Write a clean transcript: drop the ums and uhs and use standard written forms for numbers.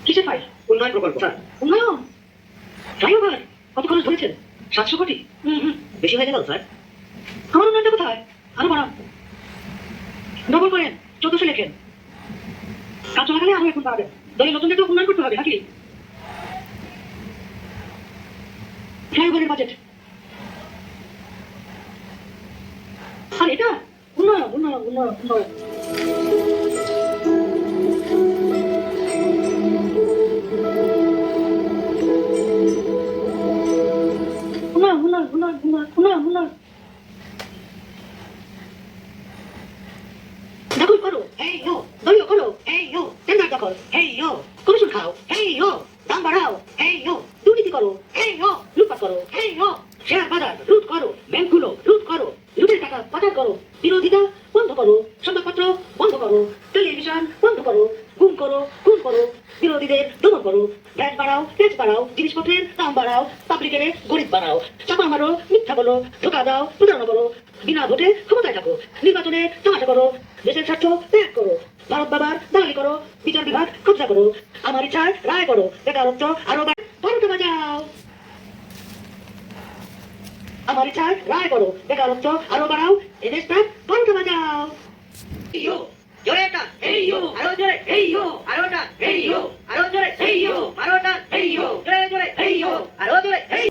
কিসের ফাইল? উন্নয়ন প্রকল্প স্যার। উন্নয়ন ফ্লাইওভার কত খরচ ধরেছেন? 700 কোটি। বেশি হয়ে গেল স্যার। আমার উন্নয়নটা কোথায়? আরো বাড়ান, ডবল করেন, 1400 লেখেন। কাজ চলাকালে আরো এখন বাড়াবেন। দলের নতুন একটা উন্নয়ন করতে হবে নাকি? ফ্লাইওভারের বাজেট আর এটা উন্নয়ন উন্নয়ন উন্নয়ন উন্নয়ন। দখল করো, এই ইয়ো, দলীয় করো, এই ইয়ো, টেন্ডার দখল, এই ইয়ো, কমিশন খাও, এই ইয়ো, দাম বাড়াও, এই ইয়ো, দুর্নীতি করো, এই ইয়ো, লুটপাট করো, এই ইয়ো, শেয়ার বাজার লুট করো, ব্যাংকগুলো লুট করো, লুটের টাকা পাচার করো, বিরোধিতা বন্ধ করো, সংবাদপত্র বন্ধ করো, টেলিভিশন বন্ধ করো, গুম করো, খুন করো, বিরোধীদের দমন করো, ভ্যাট বাড়াও, ট্যাক্স বাড়াও, জিনিসপত্রের দাম বাড়াও, পাবলিকের গরিব বাড়াও, চাপা মারো, মিথ্যা বলো, ধোকা দাও, প্রতারণা করো, বিনা ভোটে ক্ষমতায় থাকো, নির্বাচনে তামাশা করো, দেশের স্বার্থ ত্যাগ করো, ভারত বাবার দালালি করো, বিচার বিভাগ কবজা করো, আমার ইচ্ছায় রায় করো, বেকারত্ব আরো বারোটা বাজাও। আমার ইচ্ছায় রায় করো, বেকারত্ব আরো বাড়াও, এদেশটা 12টা বাজাও। জোরে একটা এই ইউ, আরো জোরে এই ইউ, আরো একটা এই ইউ, আরো জোরে এই ইউ, আরো একটা এই ইউ, জোরে জোরে এই ইউ, আরো জোরে এই